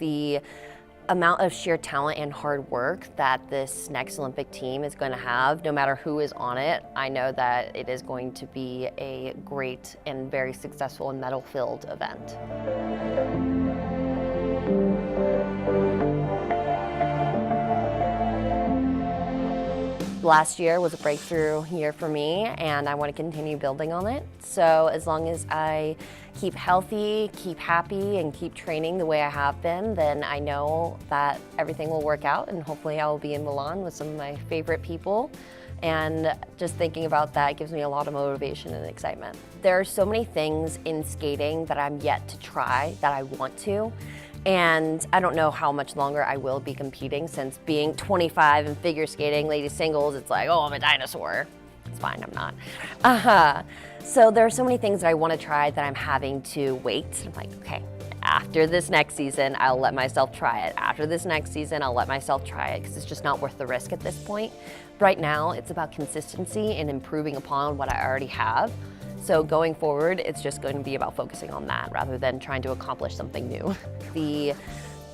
The amount of sheer talent and hard work that this next Olympic team is going to have, no matter who is on it, I know that it is going to be a great and very successful and medal-filled event. Last year was a breakthrough year for me, and I want to continue building on it. So as long as I keep healthy, keep happy, and keep training the way I have been, then I know that everything will work out, and hopefully I will be in Milan with some of my favorite people. And just thinking about that gives me a lot of motivation and excitement. There are so many things in skating that I'm yet to try that I want to. And I don't know how much longer I will be competing, since being 25 and figure skating, ladies singles, it's like, oh, I'm a dinosaur. It's fine, I'm not. So there are so many things that I want to try that I'm having to wait. I'm like, okay, after this next season, I'll let myself try it. After this next season, I'll let myself try it, because it's just not worth the risk at this point. Right now, it's about consistency and improving upon what I already have. So going forward, it's just going to be about focusing on that rather than trying to accomplish something new. The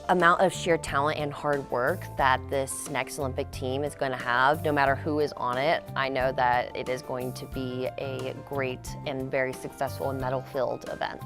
amount of sheer talent and hard work that this next Olympic team is going to have, no matter who is on it, I know that it is going to be a great and very successful and medal-filled event.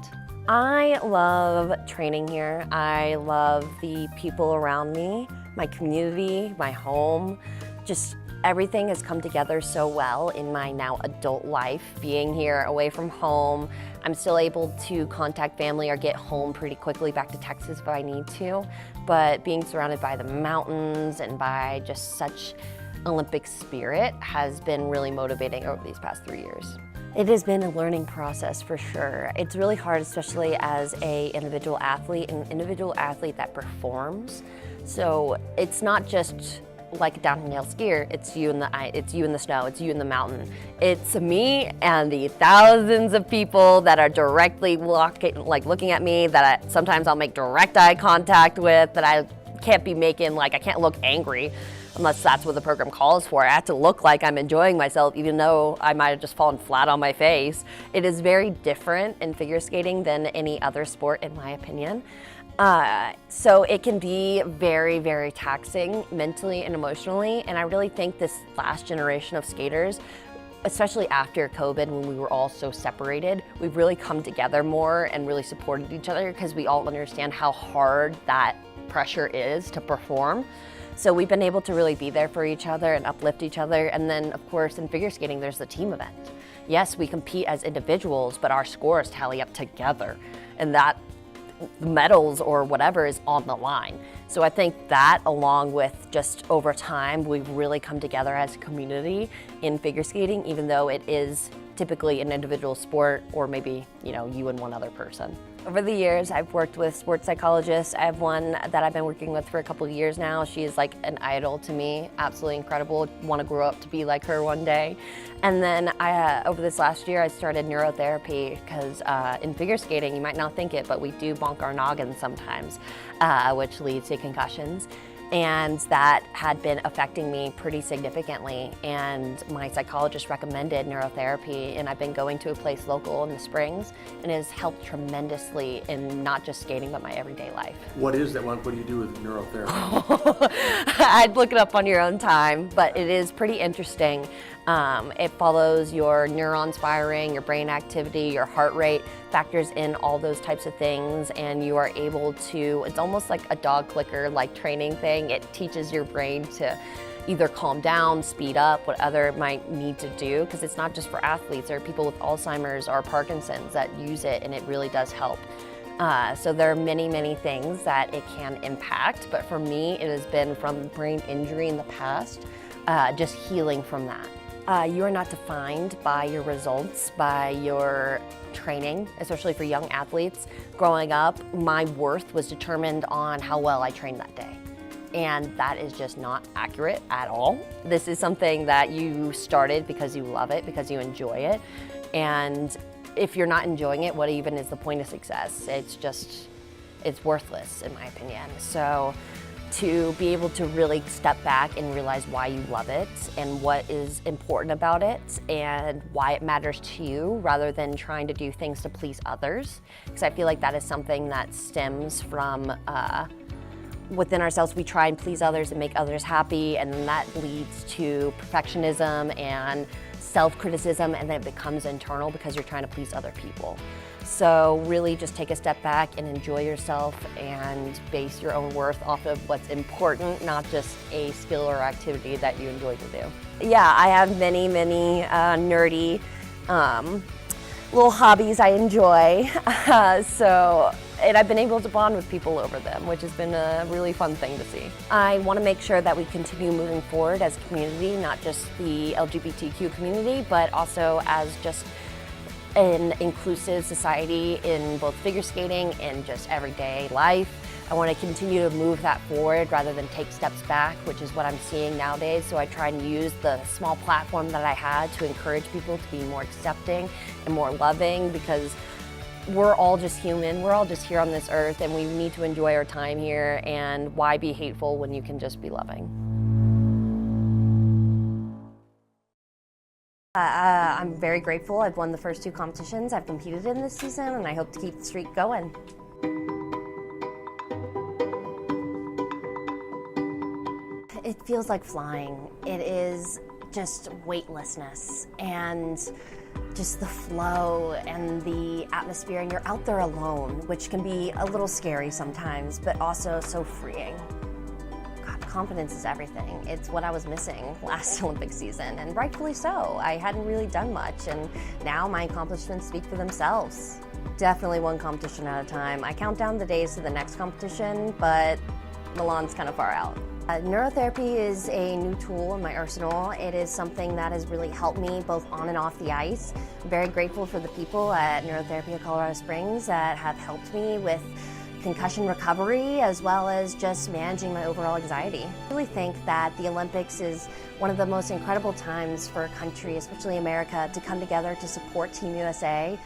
I love training here. I love the people around me, my community, my home, just everything has come together so well in my now adult life. Being here away from home, I'm still able to contact family or get home pretty quickly back to Texas if I need to. But being surrounded by the mountains and by just such Olympic spirit has been really motivating over these past 3 years. It has been a learning process for sure. It's really hard, especially as an individual athlete that performs. So it's not just like a downhill skier, it's you in the snow, it's you in the mountain. It's me and the thousands of people that are directly looking at me, that sometimes I'll make direct eye contact with, that I can't be making, I can't look angry unless that's what the program calls for. I have to look like I'm enjoying myself, even though I might have just fallen flat on my face. It is very different in figure skating than any other sport, in my opinion. So it can be very, very taxing mentally and emotionally, and I really think this last generation of skaters, especially after COVID when we were all so separated, we've really come together more and really supported each other, because we all understand how hard that pressure is to perform. So we've been able to really be there for each other and uplift each other. And then of course in figure skating there's the team event. Yes, we compete as individuals, but our scores tally up together, and that medals or whatever is on the line. So I think that, along with just over time, we've really come together as a community in figure skating, even though it is typically an individual sport, or maybe, you and one other person. Over the years, I've worked with sports psychologists. I have one that I've been working with for a couple of years now. She is like an idol to me, absolutely incredible. Want to grow up to be like her one day. And then over this last year, I started neurotherapy, because in figure skating, you might not think it, but we do bonk our noggins sometimes, which leads to concussions. And that had been affecting me pretty significantly, and my psychologist recommended neurotherapy, and I've been going to a place local in the Springs, and it has helped tremendously in not just skating but my everyday life. What is that? What do you do with neurotherapy? I'd look it up on your own time, but it is pretty interesting. It follows your neurons firing, your brain activity, your heart rate, factors in all those types of things, and you are able to, it's almost like a dog clicker like training thing. It teaches your brain to either calm down, speed up, what other it might need to do, because it's not just for athletes. There are people with Alzheimer's or Parkinson's that use it, and it really does help. So there are many, many things that it can impact, but for me it has been from brain injury in the past, just healing from that. You are not defined by your results, by your training, especially for young athletes. Growing up, my worth was determined on how well I trained that day. And that is just not accurate at all. This is something that you started because you love it, because you enjoy it. And if you're not enjoying it, what even is the point of success? It's worthless, in my opinion. So to be able to really step back and realize why you love it and what is important about it and why it matters to you, rather than trying to do things to please others. Because I feel like that is something that stems from within ourselves, we try and please others and make others happy, and then that leads to perfectionism and self-criticism, and then it becomes internal because you're trying to please other people. So really just take a step back and enjoy yourself and base your own worth off of what's important, not just a skill or activity that you enjoy to do. Yeah, I have many nerdy little hobbies I enjoy. And I've been able to bond with people over them, which has been a really fun thing to see. I want to make sure that we continue moving forward as a community, not just the LGBTQ community, but also as just an inclusive society in both figure skating and just everyday life. I want to continue to move that forward rather than take steps back, which is what I'm seeing nowadays. So I try and use the small platform that I had to encourage people to be more accepting and more loving, because we're all just human. We're all just here on this earth, and we need to enjoy our time here, and why be hateful when you can just be loving? I'm very grateful. I've won the first 2 competitions I've competed in this season, and I hope to keep the streak going. It feels like flying. It is just weightlessness and just the flow and the atmosphere, and you're out there alone, which can be a little scary sometimes, but also so freeing. God, confidence is everything. It's what I was missing last Olympic season, and rightfully so. I hadn't really done much, and now my accomplishments speak for themselves. Definitely one competition at a time. I count down the days to the next competition, but Milan's kind of far out. Neurotherapy is a new tool in my arsenal. It is something that has really helped me both on and off the ice. I'm very grateful for the people at Neurotherapy of Colorado Springs that have helped me with concussion recovery, as well as just managing my overall anxiety. I really think that the Olympics is one of the most incredible times for a country, especially America, to come together to support Team USA.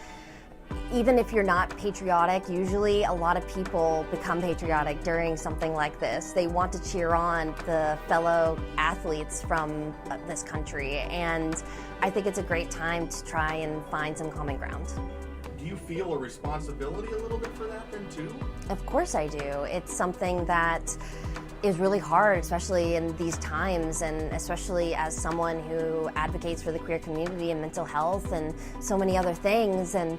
Even if you're not patriotic, usually a lot of people become patriotic during something like this. They want to cheer on the fellow athletes from this country, and I think it's a great time to try and find some common ground. Do you feel a responsibility a little bit for that then too? Of course I do. It's something that is really hard, especially in these times, and especially as someone who advocates for the queer community and mental health and so many other things. And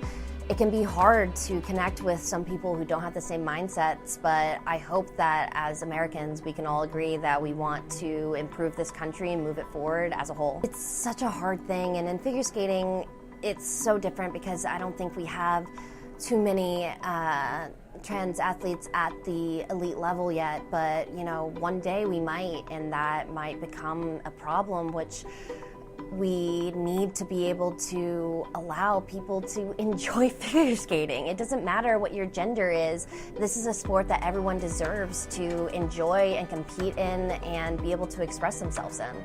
it can be hard to connect with some people who don't have the same mindsets, but I hope that as Americans we can all agree that we want to improve this country and move it forward as a whole. It's such a hard thing, and in figure skating it's so different because I don't think we have too many trans athletes at the elite level yet, but you know, one day we might, and that might become a problem, which we need to be able to allow people to enjoy figure skating. It doesn't matter what your gender is. This is a sport that everyone deserves to enjoy and compete in and be able to express themselves in.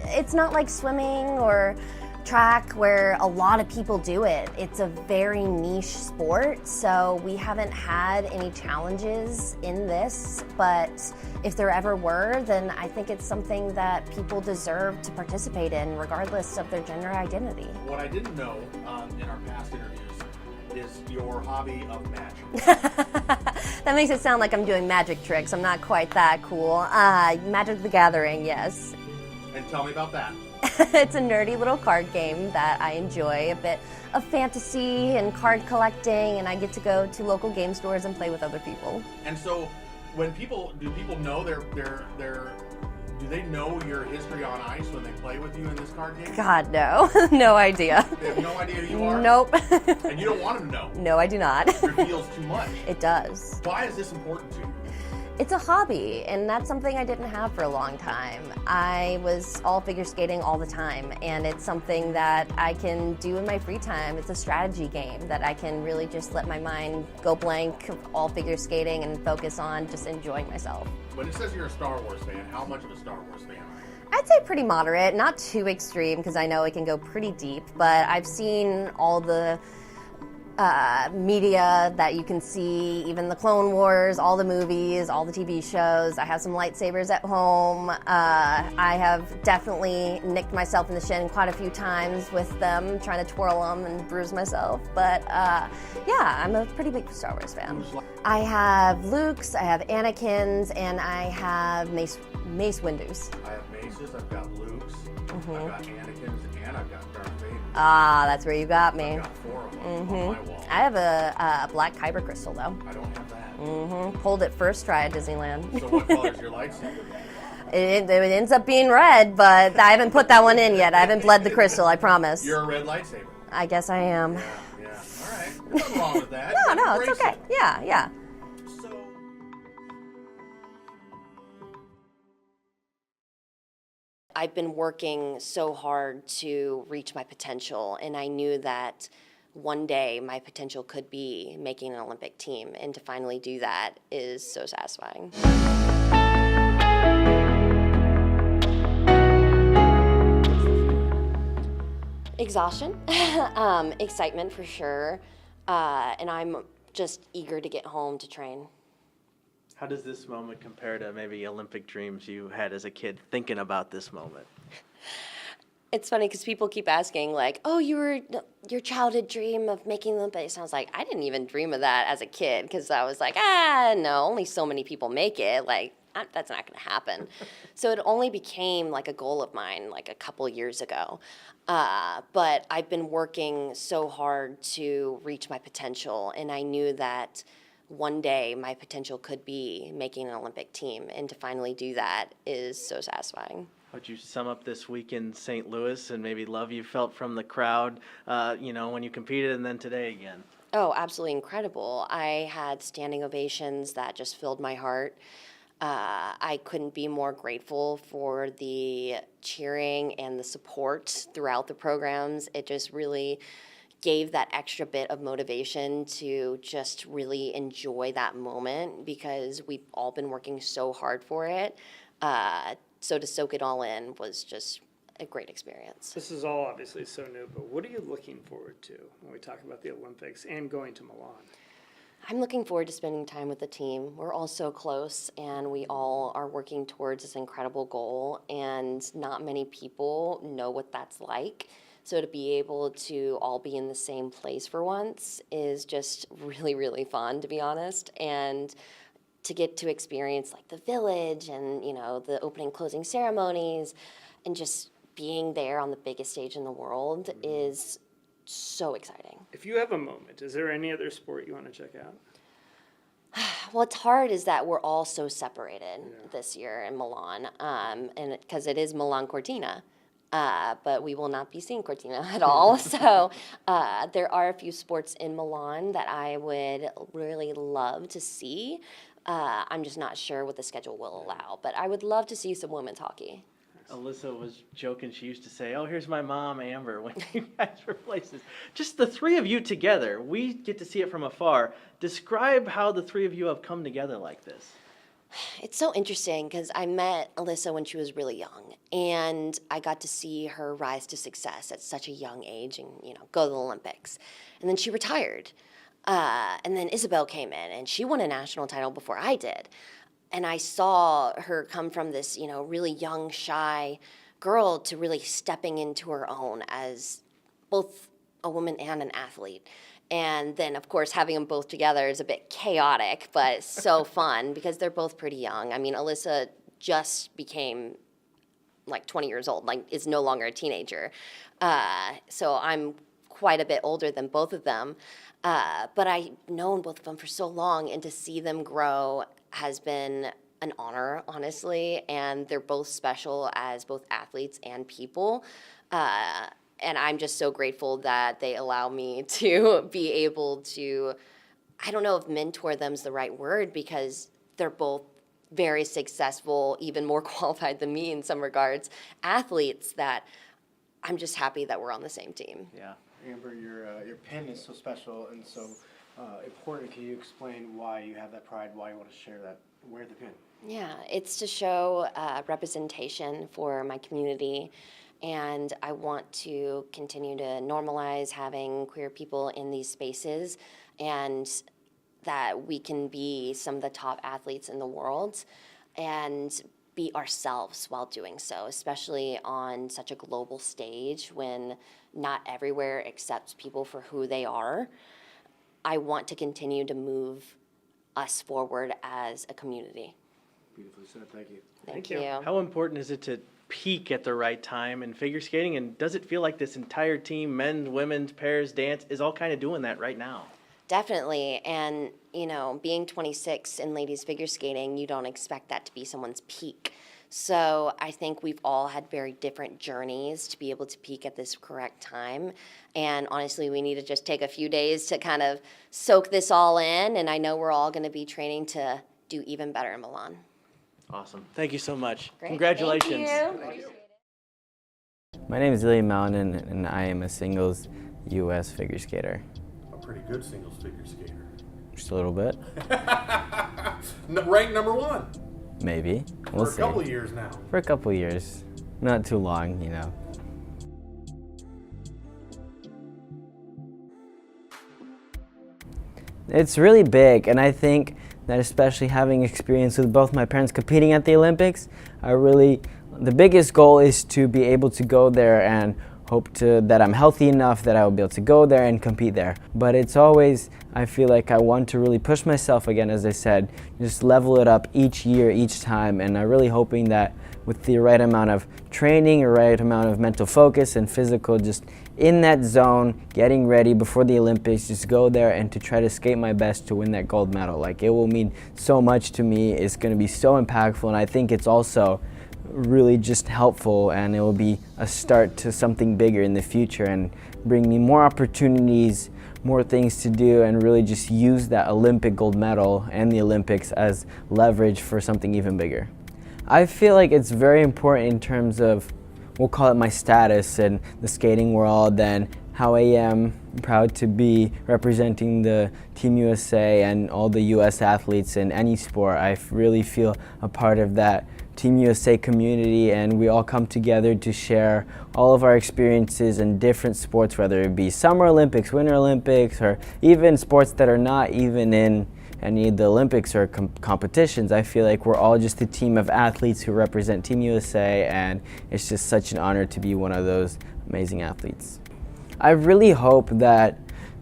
It's not like swimming or track where a lot of people do it. It's a very niche sport, so we haven't had any challenges in this, but if there ever were, then I think it's something that people deserve to participate in regardless of their gender identity. What I didn't know in our past interviews is your hobby of magic. That makes it sound like I'm doing magic tricks. I'm not quite that cool. Magic the Gathering, yes. And tell me about that. It's a nerdy little card game that I enjoy, a bit of fantasy and card collecting, and I get to go to local game stores and play with other people. And so, do people know do they know your history on ice when they play with you in this card game? God, no. No idea. They have no idea who you are? Nope. And you don't want them to know? No, I do not. It reveals too much. It does. Why is this important to you? It's a hobby, and that's something I didn't have for a long time. I was all figure skating all the time, and it's something that I can do in my free time. It's a strategy game that I can really just let my mind go blank of all figure skating and focus on just enjoying myself. When it says you're a Star Wars fan, how much of a Star Wars fan are you? I'd say pretty moderate, not too extreme because I know it can go pretty deep, but I've seen all the media that you can see, even the Clone Wars, all the movies, all the TV shows. I have some lightsabers at home. I have definitely nicked myself in the shin quite a few times with them, trying to twirl them and bruise myself. But yeah, I'm a pretty big Star Wars fan. I have Luke's, I have Anakin's, and I have Mace Windu's. I have Mace's, I've got Luke's, I've got Anakin's, and I've got Darth Vader's. Ah, that's where you got me. I've got 4 of them on my wall. I have a black kyber crystal though. I don't have that. Pulled it first try at Disneyland. So what color is your lightsaber? It ends up being red, but I haven't put that one in yet. I haven't bled the crystal, I promise. You're a red lightsaber. I guess I am. Yeah. All right. There's nothing wrong with that. No, it's okay. Yeah. So I've been working so hard to reach my potential, and I knew that one day my potential could be making an Olympic team, and to finally do that is so satisfying. Exhaustion, excitement for sure, and I'm just eager to get home to train. How does this moment compare to maybe Olympic dreams you had as a kid thinking about this moment? It's funny because people keep asking, like, oh, your childhood dream of making the Olympics. I was like, I didn't even dream of that as a kid because I was like, no, only so many people make it. Like, that's not going to happen. So it only became like a goal of mine like a couple years ago. But I've been working so hard to reach my potential, and I knew that one day my potential could be making an Olympic team, and to finally do that is so satisfying. How'd you sum up this week in St. Louis and maybe love you felt from the crowd, when you competed and then today again? Oh, absolutely incredible. I had standing ovations that just filled my heart. I couldn't be more grateful for the cheering and the support throughout the programs. It just really gave that extra bit of motivation to just really enjoy that moment because we've all been working so hard for it. So to soak it all in was just a great experience. This is all obviously so new, but what are you looking forward to when we talk about the Olympics and going to Milan? I'm looking forward to spending time with the team. We're all so close, and we all are working towards this incredible goal, and not many people know what that's like. So to be able to all be in the same place for once is just really, really fun, to be honest. And to get to experience like the village and, the opening and closing ceremonies and just being there on the biggest stage in the world is so exciting. If you have a moment, is there any other sport you want to check out? What's hard is that we're all so separated this year in Milan, and because it is Milan Cortina. But we will not be seeing Cortina at all. So there are a few sports in Milan that I would really love to see. I'm just not sure what the schedule will allow. But I would love to see some women's hockey. Alyssa was joking. She used to say, oh, here's my mom, Amber, when you guys were places. Just the three of you together. We get to see it from afar. Describe how the three of you have come together like this. It's so interesting because I met Alyssa when she was really young, and I got to see her rise to success at such a young age and, go to the Olympics. And then she retired. And then Isabel came in, and she won a national title before I did. And I saw her come from this, really young, shy girl to really stepping into her own as both a woman and an athlete. And then, of course, having them both together is a bit chaotic, but so fun because they're both pretty young. I mean, Alyssa just became like 20 years old, like is no longer a teenager. So I'm quite a bit older than both of them. But I've known both of them for so long, and to see them grow has been an honor, honestly. And they're both special as both athletes and people. And I'm just so grateful that they allow me to be able to, I don't know if mentor them's the right word, because they're both very successful, even more qualified than me in some regards, athletes that I'm just happy that we're on the same team. Yeah. Amber, your pin is so special and so important. Can you explain why you have that pride, why you want to share that, wear the pin? Yeah, it's to show representation for my community and I want to continue to normalize having queer people in these spaces, and that we can be some of the top athletes in the world and be ourselves while doing so, especially on such a global stage when not everywhere accepts people for who they are. I want to continue to move us forward as a community. Beautifully said. Thank you. Thank you. you. How important is it to peak at the right time in figure skating? And does it feel like this entire team, men's, women's, pairs, dance, is all kind of doing that right now? Definitely. And, you know, being 26 in ladies figure skating, you don't expect that to be someone's peak. So I think we've all had very different journeys to be able to peak at this correct time. And honestly, we need to just take a few days to kind of soak this all in. And I know we're all going to be training to do even better in Milan. Awesome. Thank you so much. Great. Congratulations. Thank you. My name is Ilia Malinin, and I am a singles U.S. figure skater. A pretty good singles figure skater. Just a little bit, Ranked number one maybe. We'll for a see. couple of years now. For a couple years. Not too long, you know. It's really big, and I think that especially having experience with both my parents competing at the Olympics, the biggest goal is to be able to go there and hope that I'm healthy enough that I will be able to go there and compete there. But it's always, I feel like I want to really push myself again, as I said, just level it up each year, each time, and I'm really hoping that with the right amount of training, the right amount of mental focus and physical, just in that zone, getting ready before the Olympics, just go there and to try to skate my best to win that gold medal. Like, it will mean so much to me, it's gonna be so impactful, and I think it's also really just helpful, and it will be a start to something bigger in the future and bring me more opportunities, more things to do, and really just use that Olympic gold medal and the Olympics as leverage for something even bigger. I feel like it's very important in terms of, we'll call it my status in the skating world, and how I am proud to be representing the Team USA and all the US athletes in any sport. I really feel a part of that Team USA community, and we all come together to share all of our experiences in different sports, whether it be Summer Olympics, Winter Olympics, or even sports that are not even in any of the Olympics or competitions. I feel like we're all just a team of athletes who represent Team USA, and it's just such an honor to be one of those amazing athletes. I really hope that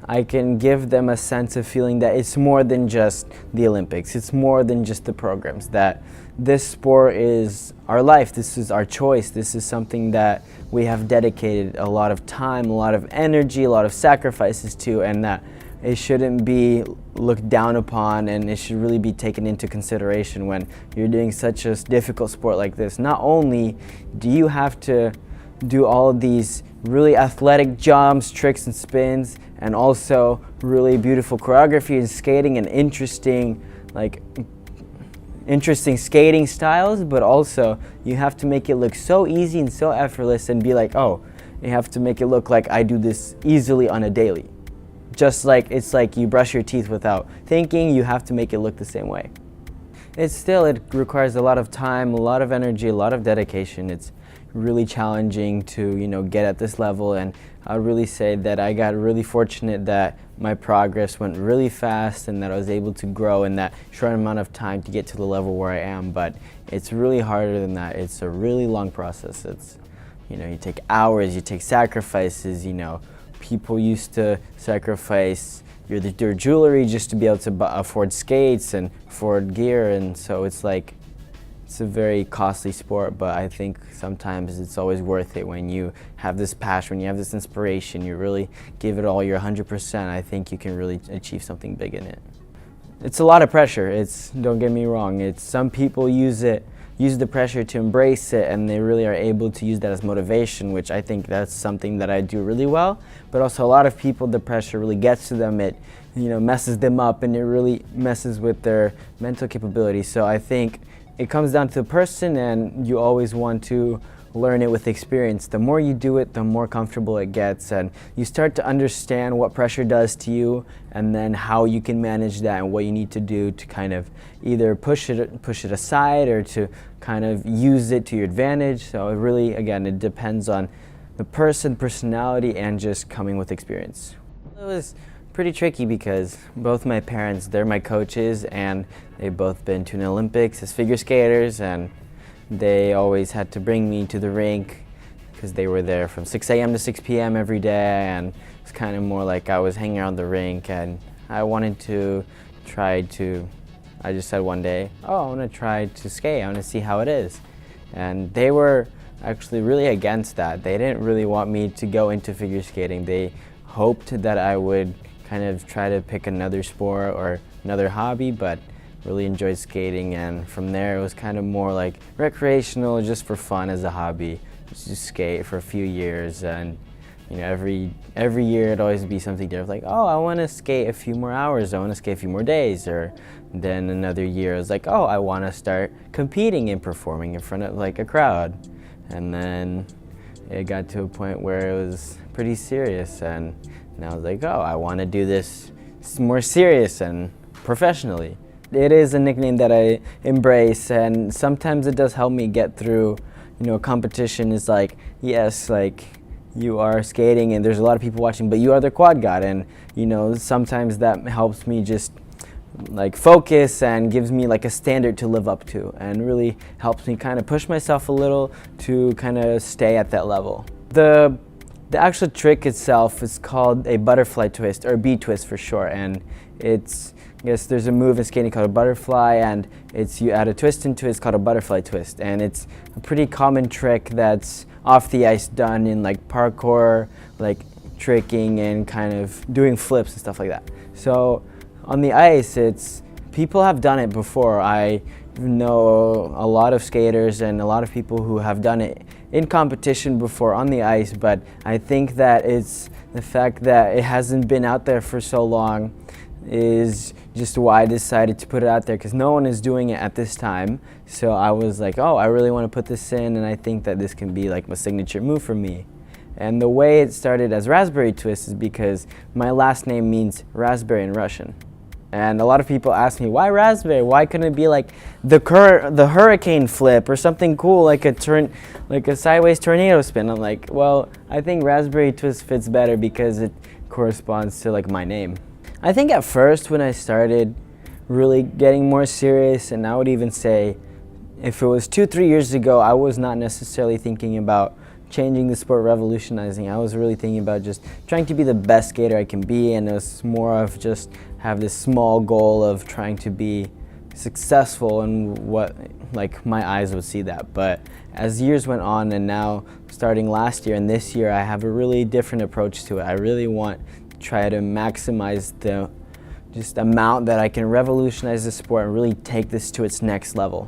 I can give them a sense of feeling that it's more than just the Olympics, it's more than just the programs, that this sport is our life, this is our choice, this is something that we have dedicated a lot of time, a lot of energy, a lot of sacrifices to, and that it shouldn't be looked down upon, and it should really be taken into consideration when you're doing such a difficult sport like this. Not only do you have to do all of these really athletic jumps, tricks, and spins, and also really beautiful choreography and skating and interesting skating styles, but also you have to make it look so easy and so effortless, and be like, oh, you have to make it look like I do this easily on a daily. Just like it's like you brush your teeth without thinking, you have to make it look the same way. It requires a lot of time, a lot of energy, a lot of dedication. It's really challenging to, get at this level, and I would really say that I got really fortunate that my progress went really fast and that I was able to grow in that short amount of time to get to the level where I am, but it's really harder than that. It's a really long process. It's, you take hours, you take sacrifices, people used to sacrifice their jewelry just to be able to afford skates and afford gear, and so it's a very costly sport, but I think sometimes it's always worth it when you have this passion, when you have this inspiration, you really give it all your 100%, I think you can really achieve something big in it. It's a lot of pressure, don't get me wrong, some people use the pressure to embrace it, and they really are able to use that as motivation, which I think that's something that I do really well, but also a lot of people, the pressure really gets to them, it messes them up, and it really messes with their mental capability. So I think it comes down to the person, and you always want to learn it with experience. The more you do it, the more comfortable it gets, and you start to understand what pressure does to you, and then how you can manage that and what you need to do to kind of either push it aside or to kind of use it to your advantage. So it really, again, it depends on the personality, and just coming with experience. It was pretty tricky because both my parents, they're my coaches, and they've both been to an Olympics as figure skaters, and they always had to bring me to the rink because they were there from 6 a.m. to 6 p.m. every day, and it's kind of more like I was hanging around the rink, and I wanted to I just said one day, oh, I want to try to skate, I want to see how it is. And they were actually really against that. They didn't really want me to go into figure skating. They hoped that I would kind of try to pick another sport or another hobby, but really enjoyed skating, and from there it was kind of more like recreational, just for fun as a hobby. Just skate for a few years, and you know, every year it'd always be something different, like, oh, I want to skate a few more hours, I want to skate a few more days, or then another year it was like, oh, I want to start competing and performing in front of like a crowd. And then it got to a point where it was pretty serious, and I was like, oh, I want to do this more serious and professionally. It is a nickname that I embrace, and sometimes it does help me get through, you know, competition. Is like, yes, like you are skating and there's a lot of people watching, but you are the quad god, and you know, sometimes that helps me just like focus and gives me like a standard to live up to, and really helps me kind of push myself a little to kind of stay at that level. The actual trick itself is called a butterfly twist, or B twist for short, and it's, I guess there's a move in skating called a butterfly, and it's, you add a twist into it, it's called a butterfly twist, and it's a pretty common trick that's off the ice, done in like parkour, like tricking and kind of doing flips and stuff like that. So on the ice, it's, people have done it before. I know a lot of skaters and a lot of people who have done it in competition before on the ice, but I think that it's the fact that it hasn't been out there for so long is just why I decided to put it out there, because no one is doing it at this time. So I was like, oh, I really want to put this in, and I think that this can be like my signature move for me. And the way it started as raspberry twist is because my last name means raspberry in Russian. And a lot of people ask me, why raspberry? Why couldn't it be like the hurricane flip or something cool, like a sideways tornado spin? I'm like, well, I think raspberry twist fits better because it corresponds to like my name. I think at first when I started really getting more serious, and I would even say if it was 2-3 years ago, I was not necessarily thinking about changing the sport, revolutionizing. I was really thinking about just trying to be the best skater I can be, and it was more of just have this small goal of trying to be successful in what, like, my eyes would see that. But as years went on, and now starting last year and this year, I have a really different approach to it. I really want to try to maximize the just amount that I can revolutionize the sport and really take this to its next level.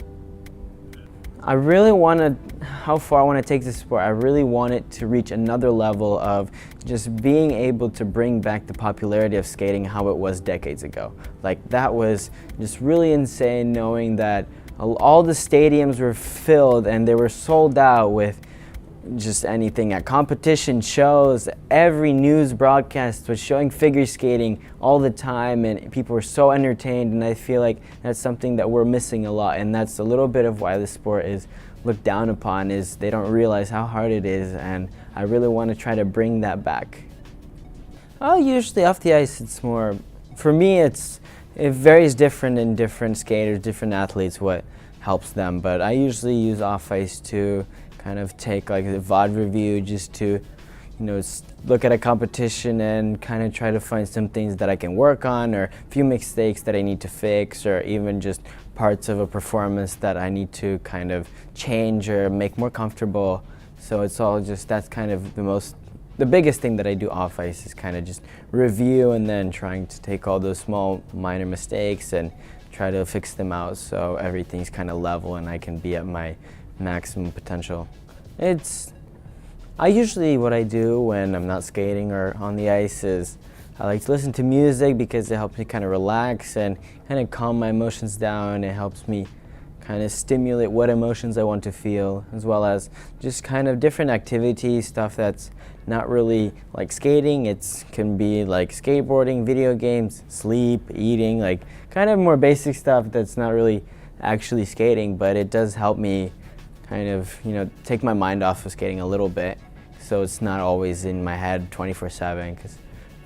I really want to, how far I want to take this sport, I really want it to reach another level of just being able to bring back the popularity of skating how it was decades ago. Like, that was just really insane, knowing that all the stadiums were filled and they were sold out with just anything at competition shows. Every news broadcast was showing figure skating all the time, and people were so entertained, and I feel like that's something that we're missing a lot, and that's a little bit of why the sport is looked down upon, is they don't realize how hard it is, and I really want to try to bring that back. Oh, usually off the ice it's more, for me it varies different in different skaters, different athletes, what helps them, but I usually use off ice to kind of take like the VOD review, just to, you know, look at a competition and kind of try to find some things that I can work on, or a few mistakes that I need to fix, or even just parts of a performance that I need to kind of change or make more comfortable. So it's all just, that's kind of the biggest thing that I do off ice, is kind of just review and then trying to take all those small minor mistakes and try to fix them out so everything's kind of level and I can be at my maximum potential. I usually, what I do when I'm not skating or on the ice is I like to listen to music, because it helps me kind of relax and kind of calm my emotions down. It helps me kind kind of stimulate what emotions I want to feel, as well as just kind of different activities, stuff that's not really like skating. It can be like skateboarding, video games, sleep, eating, like kind of more basic stuff that's not really actually skating, but it does help me kind of, take my mind off of skating a little bit, so it's not always in my head 24/7, because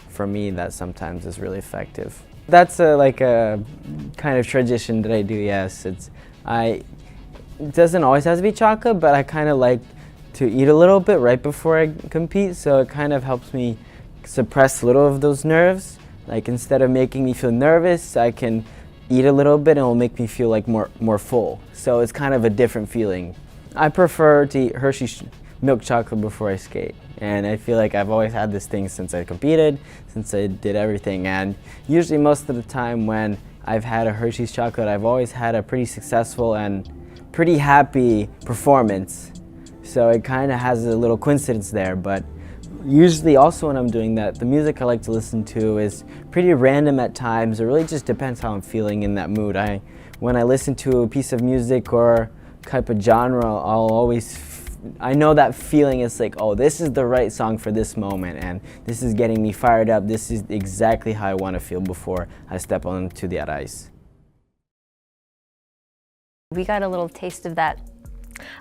for me that sometimes is really effective. That's like a kind of tradition that I do, yes. It doesn't always have to be chocolate, but I kind of like to eat a little bit right before I compete, so it kind of helps me suppress a little of those nerves. Like instead of making me feel nervous, I can eat a little bit and it will make me feel like more full. So it's kind of a different feeling. I prefer to eat Hershey's milk chocolate before I skate. And I feel like I've always had this thing since I competed, since I did everything. And usually most of the time when I've had a Hershey's chocolate, I've always had a pretty successful and pretty happy performance. So it kind of has a little coincidence there. But usually also when I'm doing that, the music I like to listen to is pretty random at times. It really just depends how I'm feeling in that mood. When I listen to a piece of music or type of genre, I know that feeling is like, oh, this is the right song for this moment, and this is getting me fired up. This is exactly how I want to feel before I step onto the ice. We got a little taste of that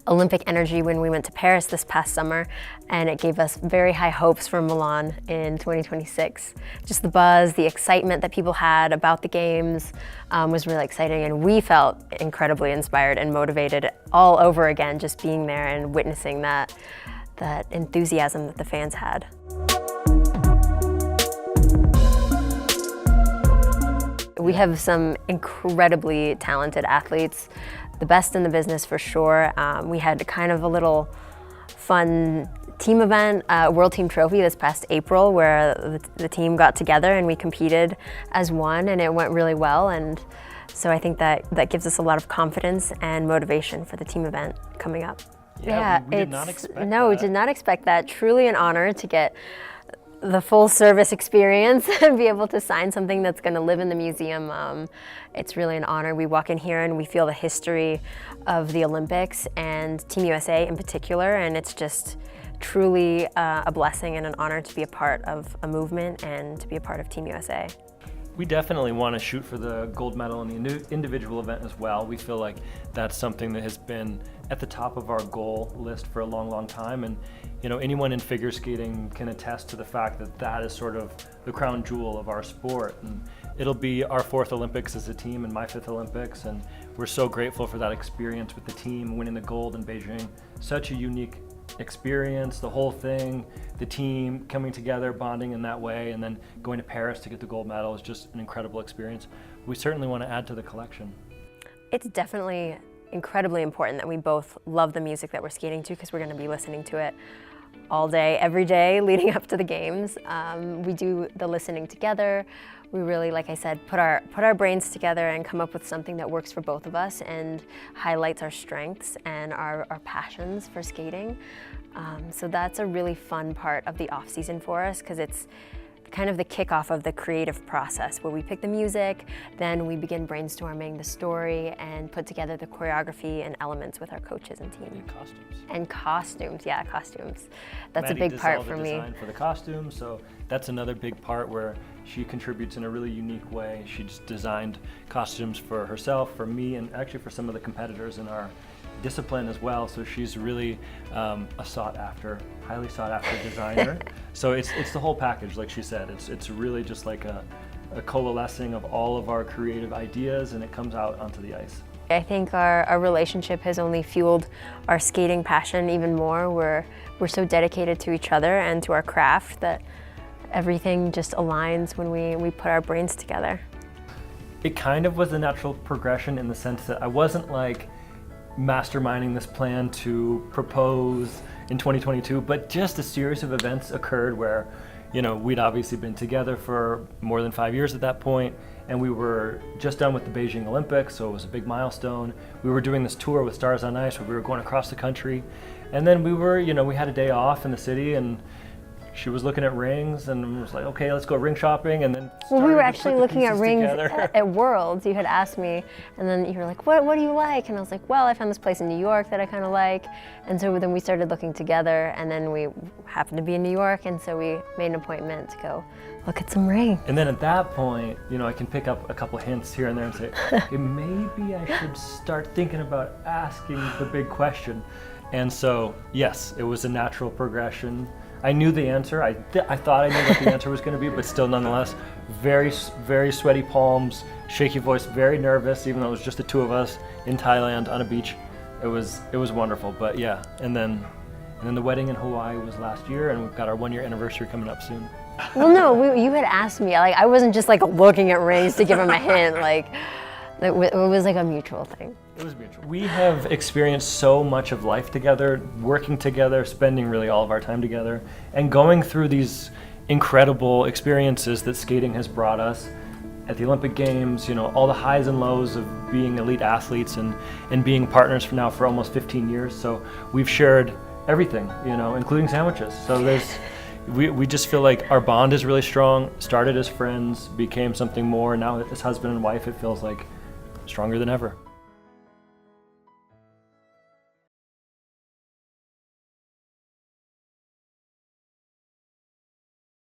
Olympic energy when we went to Paris this past summer, and it gave us very high hopes for Milan in 2026. Just the buzz, the excitement that people had about the games was really exciting, and we felt incredibly inspired and motivated all over again, just being there and witnessing that enthusiasm that the fans had. We have some incredibly talented athletes, the best in the business for sure. We had kind of a little fun team event, World Team Trophy this past April, where the team got together and we competed as one, and it went really well. And so I think that gives us a lot of confidence and motivation for the team event coming up. Yeah, we did not expect that. No, we did not expect that. Truly an honor to get the full service experience and be able to sign something that's going to live in the museum. It's really an honor. We walk in here and we feel the history of the Olympics and Team USA in particular, and it's just truly a blessing and an honor to be a part of a movement and to be a part of Team USA. We definitely want to shoot for the gold medal in the individual event as well. We feel like that's something that has been at the top of our goal list for a long, long time. And anyone in figure skating can attest to the fact that that is sort of the crown jewel of our sport. And it'll be our 4th Olympics as a team and my 5th Olympics. And we're so grateful for that experience with the team, winning the gold in Beijing. Such a unique experience, the whole thing, the team coming together, bonding in that way, and then going to Paris to get the gold medal is just an incredible experience. We certainly want to add to the collection. It's definitely incredibly important that we both love the music that we're skating to, because we're going to be listening to it all day, every day leading up to the games. We do the listening together. We really, like I said, put our brains together and come up with something that works for both of us and highlights our strengths and our passions for skating. So that's a really fun part of the off season for us, because it's kind of the kickoff of the creative process where we pick the music, then we begin brainstorming the story and put together the choreography and elements with our coaches and team. And costumes, yeah, costumes. That's a big part for me. Maddie does all the design for the costumes, so that's another big part where she contributes in a really unique way. She's designed costumes for herself, for me, and actually for some of the competitors in our discipline as well. So she's really a highly sought after designer. So it's the whole package, like she said. It's really just like a coalescing of all of our creative ideas, and it comes out onto the ice. I think our relationship has only fueled our skating passion even more. We're so dedicated to each other and to our craft that everything just aligns when we put our brains together. It kind of was a natural progression in the sense that I wasn't like masterminding this plan to propose in 2022, but just a series of events occurred where, we'd obviously been together for more than 5 years at that point, and we were just done with the Beijing Olympics, so it was a big milestone. We were doing this tour with Stars on Ice where we were going across the country, and then we had a day off in the city, and she was looking at rings and was like, okay, let's go ring shopping, and then Well, we started were to actually put the looking at pieces rings together. at Worlds. You had asked me, and then you were like, what do you like? And I was like, well, I found this place in New York that I kind of like. And so then we started looking together, and then we happened to be in New York, and so we made an appointment to go look at some rings. And then at that point, you know, I can pick up a couple hints here and there and say, okay, maybe I should start thinking about asking the big question. And so, yes, it was a natural progression. I knew the answer. I thought I knew what the answer was going to be, but still, nonetheless, very sweaty palms, shaky voice, very nervous, even though it was just the two of us in Thailand on a beach. It was wonderful. But yeah, and then the wedding in Hawaii was last year, and we've got our 1-year anniversary coming up soon. Well, no, you had asked me. Like, I wasn't just like looking at rings to give him a hint. Like, it was like a mutual thing. It was mutual. We have experienced so much of life together, working together, spending really all of our time together, and going through these incredible experiences that skating has brought us at the Olympic Games, you know, all the highs and lows of being elite athletes and being partners for almost 15 years. So we've shared everything, you know, including sandwiches. So we just feel like our bond is really strong, started as friends, became something more, now as husband and wife, it feels like stronger than ever.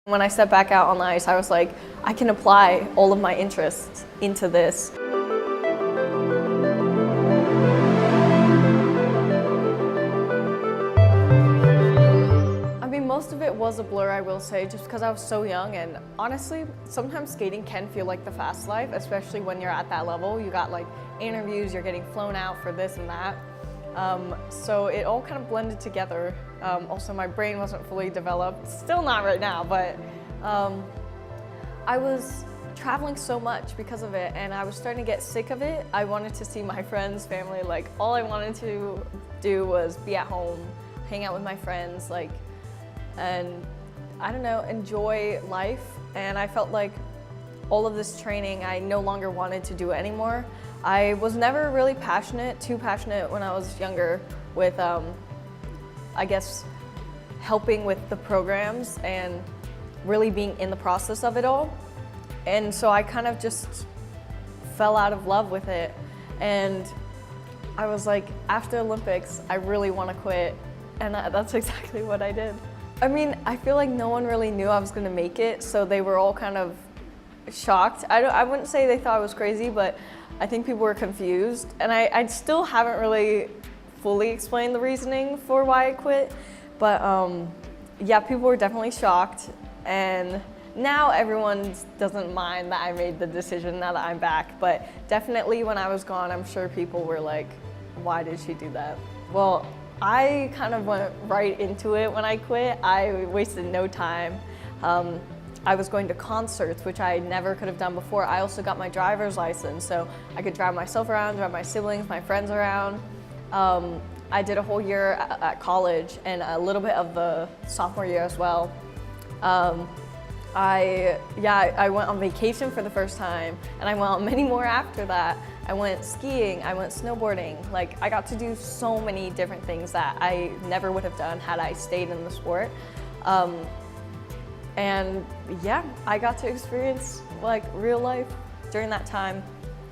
When I stepped back out on the ice, I was like, I can apply all of my interests into this. I mean, most of it was a blur, I will say, just because I was so young, and honestly, sometimes skating can feel like the fast life, especially when you're at that level. You got like interviews, you're getting flown out for this and that. So it all kind of blended together. Also, my brain wasn't fully developed, still not right now, but I was traveling so much because of it, and I was starting to get sick of it. I wanted to see my friends, family, like all I wanted to do was be at home, hang out with my friends, like, and I don't know, enjoy life. And I felt like all of this training, I no longer wanted to do it anymore. I was never really too passionate when I was younger with, I guess, helping with the programs and really being in the process of it all. And so I kind of just fell out of love with it. And I was like, after Olympics, I really want to quit. And that's exactly what I did. I mean, I feel like no one really knew I was going to make it, so they were all kind of shocked. I wouldn't say they thought I was crazy, but I think people were confused. And I still haven't really fully explained the reasoning for why I quit. But yeah, people were definitely shocked. And now everyone doesn't mind that I made the decision now that I'm back. But definitely when I was gone, I'm sure people were like, why did she do that? Well, I kind of went right into it when I quit. I wasted no time. I was going to concerts, which I never could have done before. I also got my driver's license, so I could drive myself around, drive my siblings, my friends around. I did a whole year at college and a little bit of the sophomore year as well. I went on vacation for the first time, and I went on many more after that. I went skiing, I went snowboarding. Like, I got to do so many different things that I never would have done had I stayed in the sport. And yeah, I got to experience like real life during that time.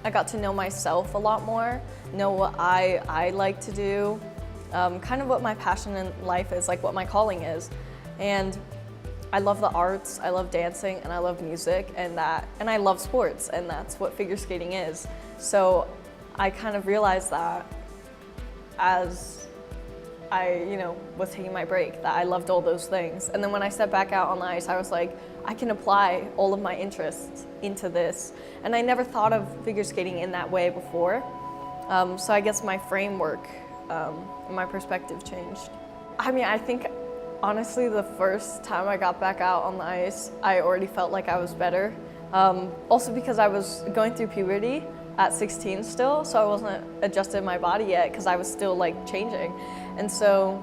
I got to know myself a lot more, know what I like to do, kind of what my passion in life is, like what my calling is. And I love the arts, I love dancing, and I love music, and I love sports, and that's what figure skating is. So I kind of realized that as I, was taking my break, that I loved all those things. And then when I stepped back out on the ice, I was like, I can apply all of my interests into this. And I never thought of figure skating in that way before. So I guess my framework, my perspective changed. I mean, I think honestly, the first time I got back out on the ice, I already felt like I was better. Also because I was going through puberty at 16 still, so I wasn't adjusted my body yet because I was still like changing. And so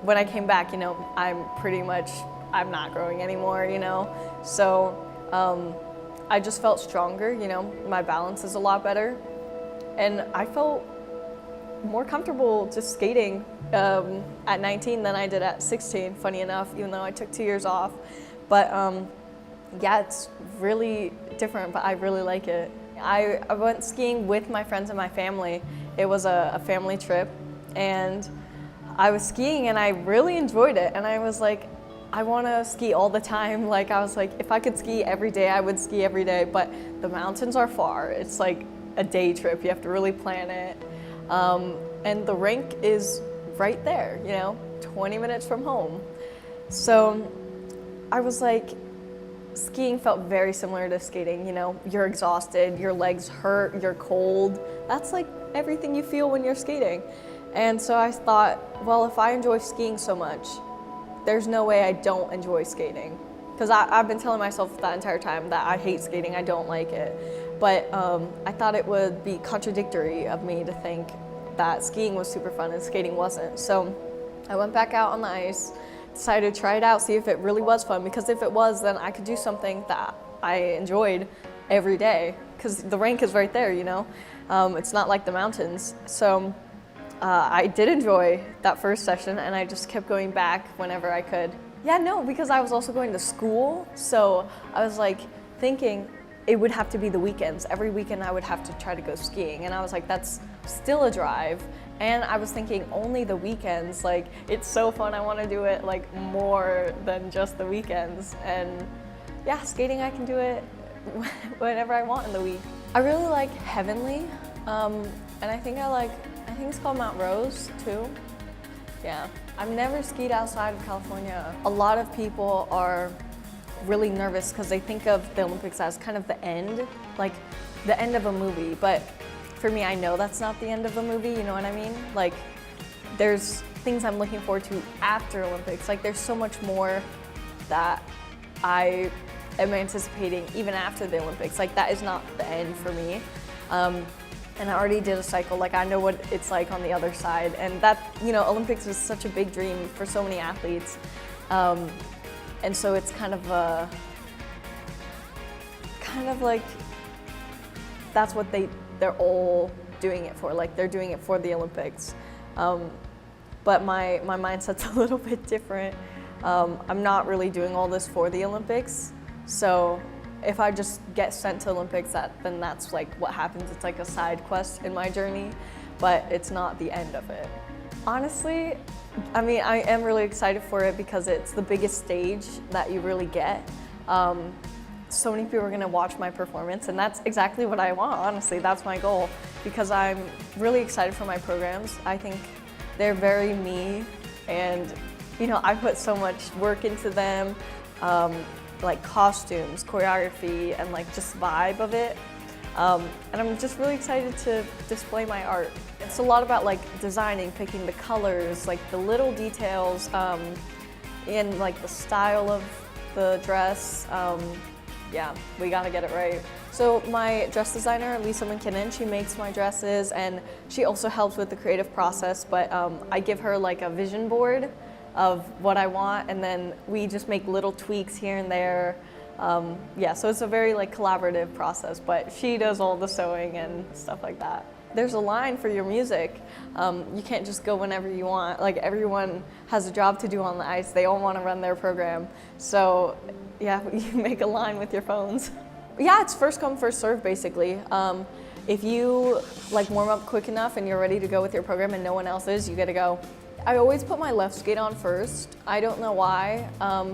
when I came back, I'm not growing anymore, So I just felt stronger, my balance is a lot better. And I felt more comfortable just skating at 19 than I did at 16, funny enough, even though I took 2 years off. But yeah, it's really different, but I really like it. I went skiing with my friends and my family. It was a family trip, and I was skiing and I really enjoyed it. And I was like, I want to ski all the time. Like, I was like, if I could ski every day, I would ski every day, but the mountains are far. It's like a day trip. You have to really plan it. And the rink is right there, 20 minutes from home. So I was like, skiing felt very similar to skating. You're exhausted, your legs hurt, you're cold. That's like everything you feel when you're skating. And so I thought, well, if I enjoy skiing so much, there's no way I don't enjoy skating. Because I've been telling myself that entire time that I hate skating, I don't like it. But I thought it would be contradictory of me to think that skiing was super fun and skating wasn't. So I went back out on the ice, decided to try it out, see if it really was fun, because if it was, then I could do something that I enjoyed every day, because the rink is right there, it's not like the mountains. So I did enjoy that first session, and I just kept going back whenever I could. Yeah, no, because I was also going to school, so I was like thinking it would have to be the weekends. Every weekend I would have to try to go skiing, and I was like, that's still a drive. And I was thinking only the weekends, like it's so fun, I want to do it like more than just the weekends. And yeah, skating, I can do it whenever I want in the week. I really like Heavenly, and I think it's called Mount Rose too. Yeah, I've never skied outside of California. A lot of people are really nervous because they think of the Olympics as kind of the end, like the end of a movie. But for me, I know that's not the end of a movie, you know what I mean? Like, there's things I'm looking forward to after Olympics. Like, there's so much more that I am anticipating even after the Olympics. Like, that is not the end for me. And I already did a cycle, like I know what it's like on the other side. And that, Olympics is such a big dream for so many athletes. And so it's kind of like, that's what they're all doing it for. Like, they're doing it for the Olympics. But my mindset's a little bit different. I'm not really doing all this for the Olympics. So if I just get sent to Olympics, then that's like what happens. It's like a side quest in my journey, but it's not the end of it. Honestly, I am really excited for it because it's the biggest stage that you really get. So many people are gonna watch my performance, and that's exactly what I want, honestly. That's my goal, because I'm really excited for my programs. I think they're very me, and I put so much work into them. Like costumes, choreography, and like just vibe of it. And I'm just really excited to display my art. It's a lot about like designing, picking the colors, like the little details, and like the style of the dress. Yeah, we gotta get it right. So my dress designer, Alysa Malinin, she makes my dresses, and she also helps with the creative process, but I give her like a vision board of what I want, and then we just make little tweaks here and there. Yeah, so it's a very like collaborative process, but she does all the sewing and stuff like that. There's a line for your music. You can't just go whenever you want. Like, everyone has a job to do on the ice. They all want to run their program. So yeah, you make a line with your phones. Yeah, it's first come, first serve, basically. If you like warm up quick enough and you're ready to go with your program and no one else is, you get to go. I always put my left skate on first. I don't know why.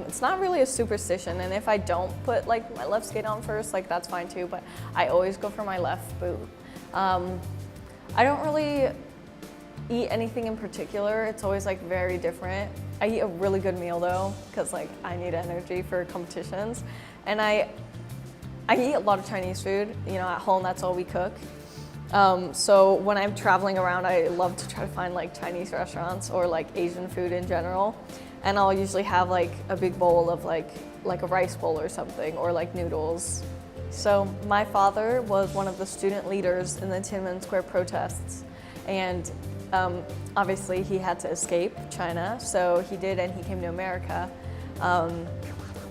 It's not really a superstition, and if I don't put like my left skate on first, like that's fine too, but I always go for my left boot. I don't really eat anything in particular. It's always like very different. I eat a really good meal though, because like I need energy for competitions. And I eat a lot of Chinese food. At home that's all we cook. So when I'm traveling around, I love to try to find like Chinese restaurants or like Asian food in general. And I'll usually have like a big bowl of like a rice bowl or something, or like noodles. So my father was one of the student leaders in the Tiananmen Square protests. And obviously he had to escape China, so he did, and he came to America.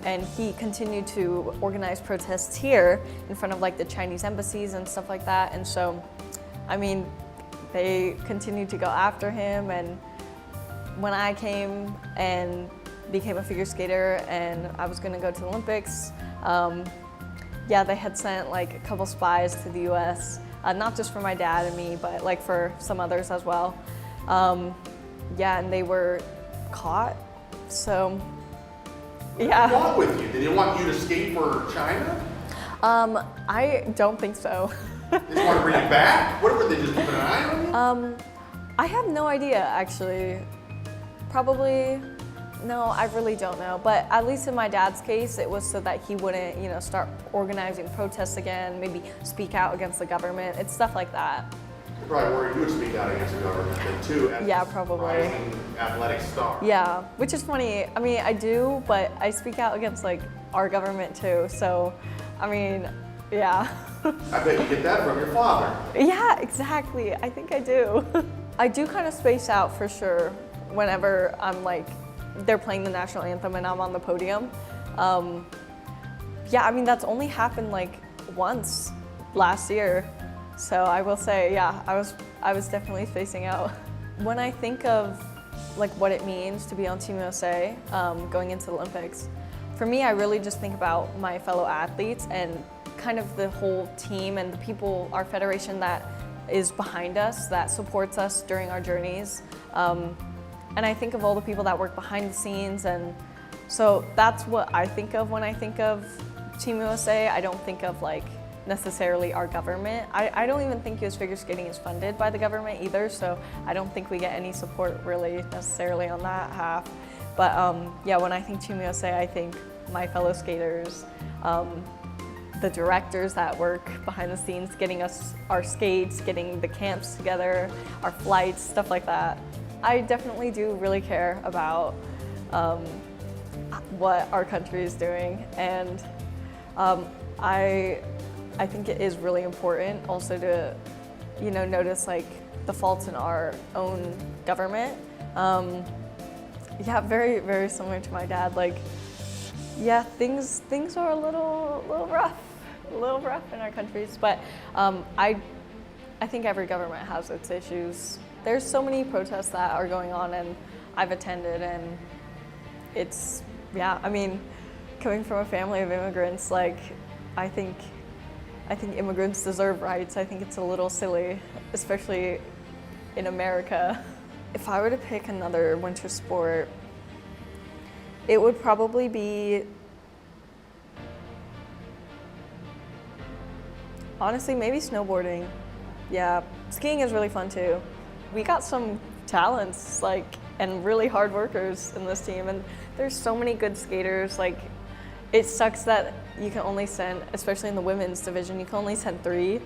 And he continued to organize protests here in front of like the Chinese embassies and stuff like that. And so, they continued to go after him. And when I came and became a figure skater and I was gonna go to the Olympics, yeah, they had sent like a couple spies to the US, not just for my dad and me, but like for some others as well. Yeah, and they were caught, so yeah. What did they want with you? Did they want you to skate for China? I don't think so. They just want to bring you back? What were they just keeping an eye on you? I have no idea, actually. Probably, no, I really don't know. But at least in my dad's case, it was so that he wouldn't, you know, start organizing protests again, maybe speak out against the government. It's stuff like that. They're probably worried you would speak out against the government then too, as Yeah, this probably. rising athletic star. Yeah, which is funny. I mean, I do, but I speak out against like our government too. So, I mean, yeah. I bet you get that from your father. Yeah, exactly. I think I do. I do kind of space out for sure whenever I'm like, they're playing the national anthem and I'm on the podium. Yeah, I mean, that's only happened like once last year. So I will say, yeah, I was definitely spacing out. When I think of like what it means to be on Team USA going into the Olympics, for me, I really just think about my fellow athletes and kind of the whole team and the people, our federation that is behind us, that supports us during our journeys. And I think of all the people that work behind the scenes, and so that's what I think of when I think of Team USA. I don't think of like necessarily our government. I don't even think US Figure Skating is funded by the government either, so I don't think we get any support really necessarily on that half. But yeah, when I think Team USA, I think my fellow skaters, the directors that work behind the scenes, getting us our skates, getting the camps together, our flights, stuff like that. I definitely do really care about what our country is doing, and I think it is really important also to, you know, notice like the faults in our own government. Yeah, very, very similar to my dad. Like, yeah, things are a little rough in our countries, but I think every government has its issues. There's so many protests that are going on, and I've attended, and it's, yeah, I mean, coming from a family of immigrants, like, I think immigrants deserve rights. I think it's a little silly, especially in America. If I were to pick another winter sport, it would probably be, honestly, maybe snowboarding. Yeah, skiing is really fun too. We got some talents, like, and really hard workers in this team, and there's so many good skaters. Like, it sucks that you can only send, especially in the women's division, you can only send 3.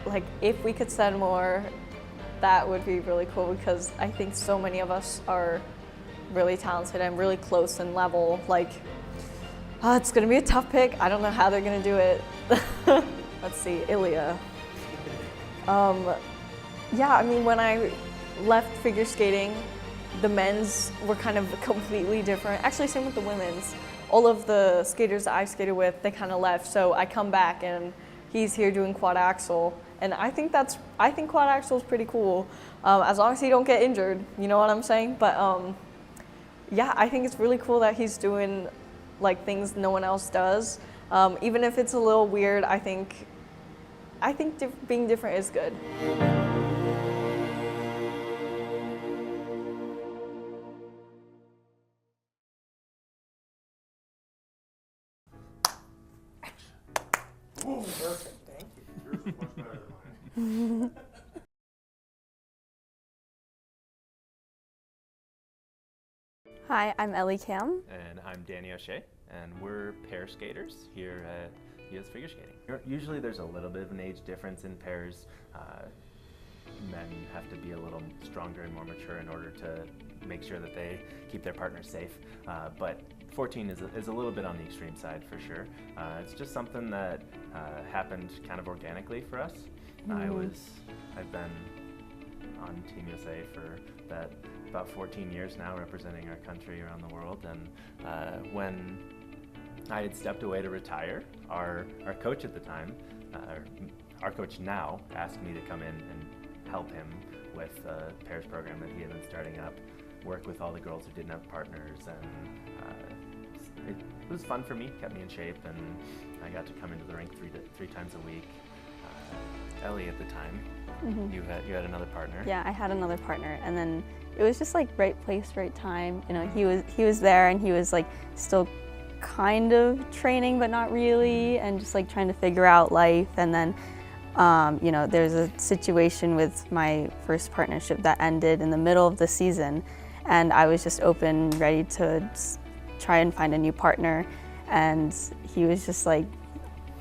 Like, if we could send more, that would be really cool, because I think so many of us are really talented and really close in level. Like, it's gonna be a tough pick. I don't know how they're gonna do it. Let's see, Ilia. Yeah, I mean, when I left figure skating, the men's were kind of completely different. Actually, same with the women's. All of the skaters that I skated with, they kind of left. So I come back and he's here doing quad axel. And I think quad axel is pretty cool, as long as he don't get injured, you know what I'm saying? But yeah, I think it's really cool that he's doing like things no one else does. Even if it's a little weird, I think being different is good. Perfect, thank you. Yours was much better than mine. Hi, I'm Ellie Kam. And I'm Danny O'Shea, and we're pair skaters here at US Figure Skating. Usually there's a little bit of an age difference in pairs. Men have to be a little stronger and more mature in order to make sure that they keep their partners safe. But 14 is a little bit on the extreme side for sure. It's just something that happened kind of organically for us. I've been on Team USA for about 14 years now, representing our country around the world. And when I had stepped away to retire, our coach at the time, our coach now, asked me to come in and help him with the pairs program that he had been starting up, work with all the girls who didn't have partners, and it was fun for me, kept me in shape, and I got to come into the rink three times a week. Ellie, at the time, you had another partner. Yeah, I had another partner, and then it was just like right place, right time. You know, he was there, and he was like still kind of training, but not really, and just like trying to figure out life. And then, you know, there's a situation with my first partnership that ended in the middle of the season, and I was just open, ready to try and find a new partner. And he was just like,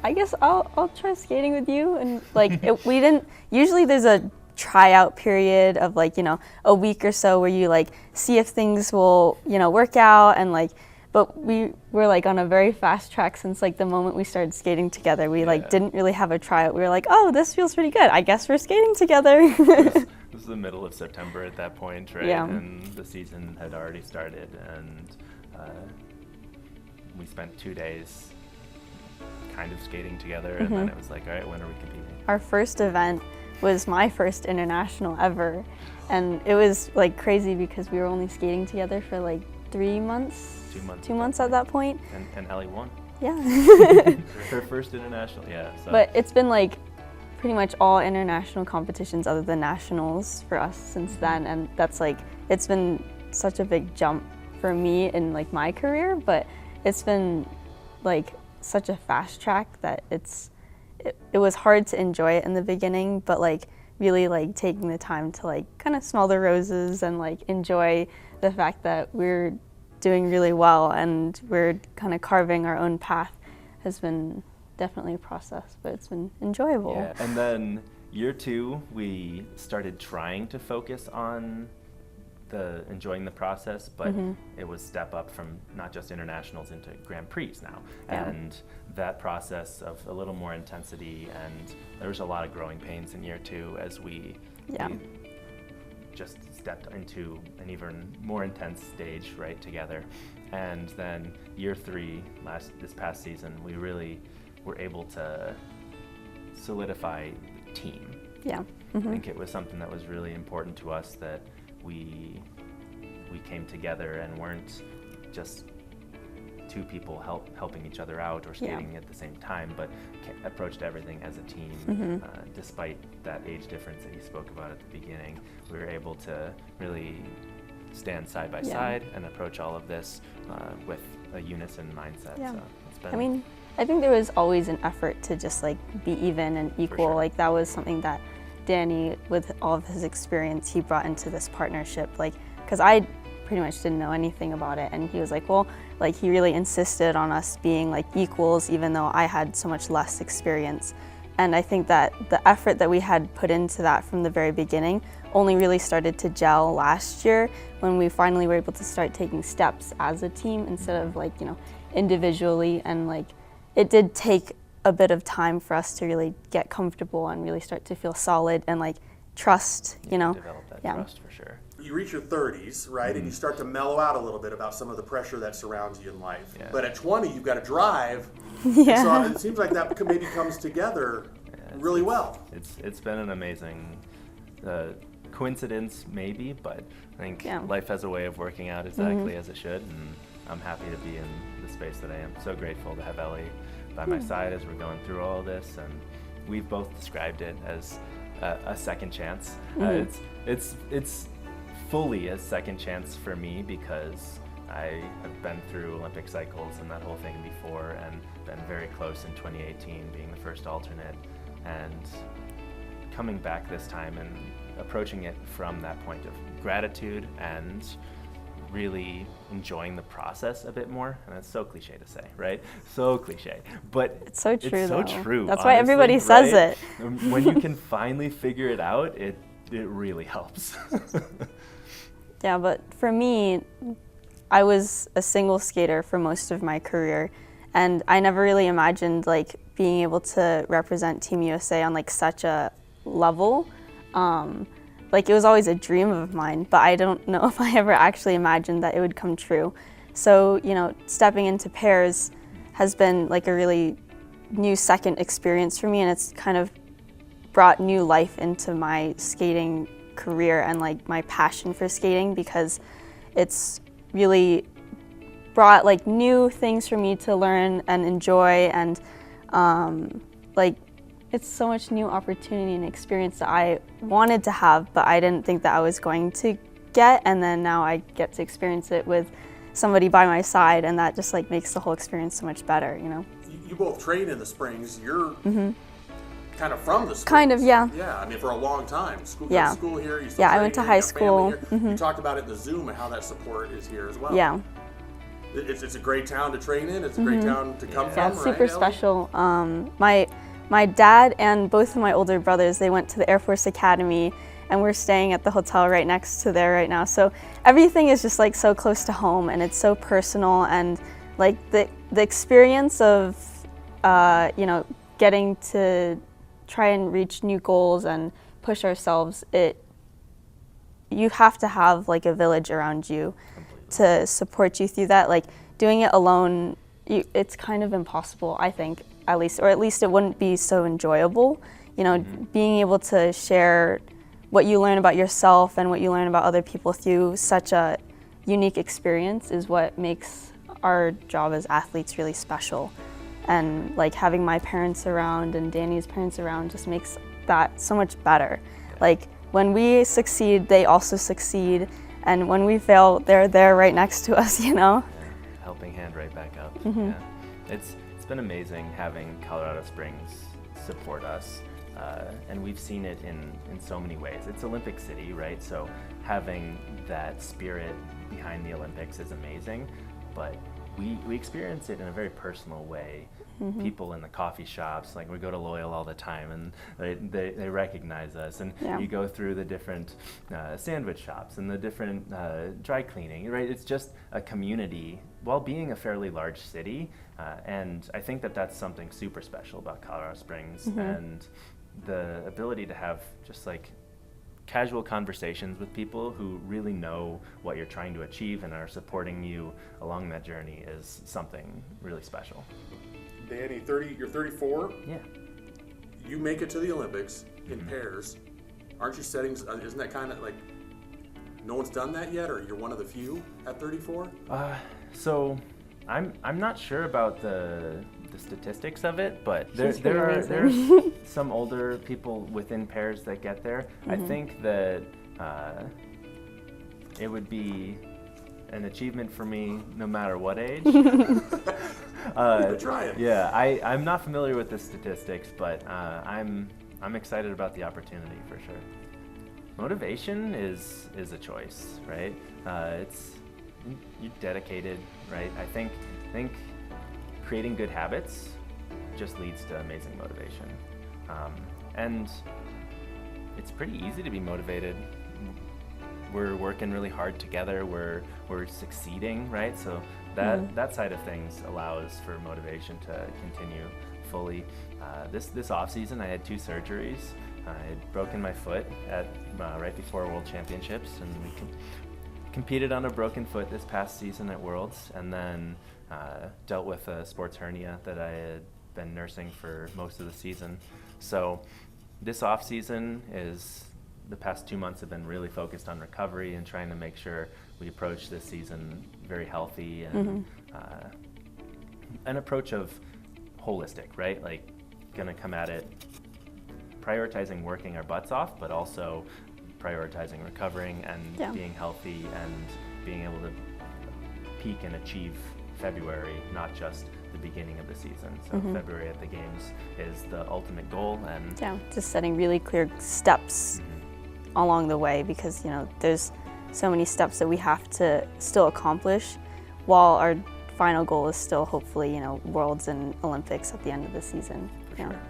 I guess I'll try skating with you. And like, we didn't, usually there's a tryout period of like, you know, a week or so where you like see if things will, you know, work out, and like, but we were like on a very fast track since like the moment we started skating together. We like didn't really have a tryout. We were like, oh, this feels pretty good. I guess we're skating together. This was the middle of September at that point, right? Yeah. And the season had already started, and we spent 2 days kind of skating together, and then it was like, all right, when are we competing? Our first event was my first international ever, and it was like crazy because we were only skating together for like 3 months. 2 months. 2 months at that point. And Ellie won. Yeah. Her first international, yeah. So. But it's been like pretty much all international competitions other than nationals for us since then, and that's like, it's been such a big jump for me in like my career, but it's been like such a fast track that it was hard to enjoy it in the beginning, but like really like taking the time to like kind of smell the roses and like enjoy the fact that we're doing really well and we're kind of carving our own path has been definitely a process, but it's been enjoyable. Yeah, and then year 2, we started trying to focus on enjoying the process, but it was step up from not just internationals into Grand Prix now. Yeah. And that process of a little more intensity, and there was a lot of growing pains in year 2 as we just stepped into an even more intense stage right together. And then year 3, this past season, we really were able to solidify the team. Yeah. I think it was something that was really important to us, that we came together and weren't just 2 people helping each other out or skating at the same time, but approached everything as a team. Despite that age difference that you spoke about at the beginning, we were able to really stand side by side and approach all of this with a unison mindset. Yeah. So it's been, I mean, I think there was always an effort to just like be even and equal. sure. Like that was something that Danny, with all of his experience, he brought into this partnership. Like, because I pretty much didn't know anything about it, and he was like, well, like he really insisted on us being like equals, even though I had so much less experience. And I think that the effort that we had put into that from the very beginning only really started to gel last year when we finally were able to start taking steps as a team instead of like, you know, individually. And like, it did take a bit of time for us to really get comfortable and really start to feel solid and like trust, you know. develop that trust for sure. You reach your 30s, right, and you start to mellow out a little bit about some of the pressure that surrounds you in life. Yeah. But at 20, you've got to drive. Yeah. So it seems like that maybe comes together really well. It's been an amazing coincidence, maybe, but I think life has a way of working out exactly as it should, and I'm happy to be in the space that I am. So grateful to have Ellie by my side as we're going through all of this, and we've both described it as a second chance. It's fully a second chance for me because I have been through Olympic cycles and that whole thing before, and been very close in 2018 being the first alternate, and coming back this time and approaching it from that point of gratitude and really enjoying the process a bit more. And that's so cliche to say, right? So cliche, but It's so true, it's so though. true. That's why everybody honestly, says right? it. When you can finally figure it out, it really helps. Yeah, but for me, I was a single skater for most of my career, and I never really imagined like being able to represent Team USA on like such a level. Like it was always a dream of mine, but I don't know if I ever actually imagined that it would come true. So, you know, stepping into pairs has been like a really new second experience for me, and it's kind of brought new life into my skating career and like my passion for skating, because it's really brought like new things for me to learn and enjoy, and like it's so much new opportunity and experience that I wanted to have, but I didn't think that I was going to get, and then now I get to experience it with somebody by my side, and that just like makes the whole experience so much better, you know? You both train in the Springs. You're kind of from the Springs. Kind of, yeah. Yeah, I mean, for a long time. School here. You still Yeah, I train went to here, high your family school. here. You talked about it in the Zoom and how that support is here as well. Yeah. It's a great town to train in. It's a great town to come Yeah, from, super right, Ellie? special. My dad and both of my older brothers, they went to the Air Force Academy, and we're staying at the hotel right next to there right now. So everything is just like so close to home, and it's so personal, and like the experience of you know, getting to try and reach new goals and push ourselves, you have to have like a village around you to support you through that. Like doing it alone, it's kind of impossible, I think, at least it wouldn't be so enjoyable. You know, being able to share what you learn about yourself and what you learn about other people through such a unique experience is what makes our job as athletes really special. And like having my parents around and Danny's parents around just makes that so much better. Like when we succeed, they also succeed, and when we fail, they're there right next to us, you know? Yeah, helping hand right back up. Yeah. It's been amazing having Colorado Springs support us, and we've seen it in so many ways. It's Olympic City, right? So having that spirit behind the Olympics is amazing, but we experience it in a very personal way. People in the coffee shops, like we go to Loyal all the time, and they recognize us, and you go through the different sandwich shops and the different dry cleaning, right? It's just a community while being a fairly large city, and I think that that's something super special about Colorado Springs, and the ability to have just like casual conversations with people who really know what you're trying to achieve and are supporting you along that journey is something really special. Danny, you're 34. Yeah. You make it to the Olympics in pairs. Aren't you setting, isn't that kind of like, no one's done that yet, or you're one of the few at 34? So I'm not sure about the statistics of it, but there are some older people within pairs that get there. I think that it would be an achievement for me no matter what age. Try it. Yeah, I'm not familiar with the statistics, but I'm excited about the opportunity for sure. Motivation is a choice, right? You're dedicated, right? I think creating good habits just leads to amazing motivation, and it's pretty easy to be motivated. We're working really hard together. We're succeeding, right? So that side of things allows for motivation to continue fully. This off season, I had 2 surgeries. I had broken my foot right before World Championships, and we competed on a broken foot this past season at Worlds, and then dealt with a sports hernia that I had been nursing for most of the season. So this off season the past 2 months have been really focused on recovery and trying to make sure we approach this season very healthy and an approach of holistic, right? Like gonna come at it prioritizing working our butts off, but also prioritizing recovering and being healthy and being able to peak and achieve February, not just the beginning of the season. So February at the games is the ultimate goal, and just setting really clear steps along the way, because you know there's so many steps that we have to still accomplish, while our final goal is still hopefully, you know, Worlds and Olympics at the end of the season. For sure.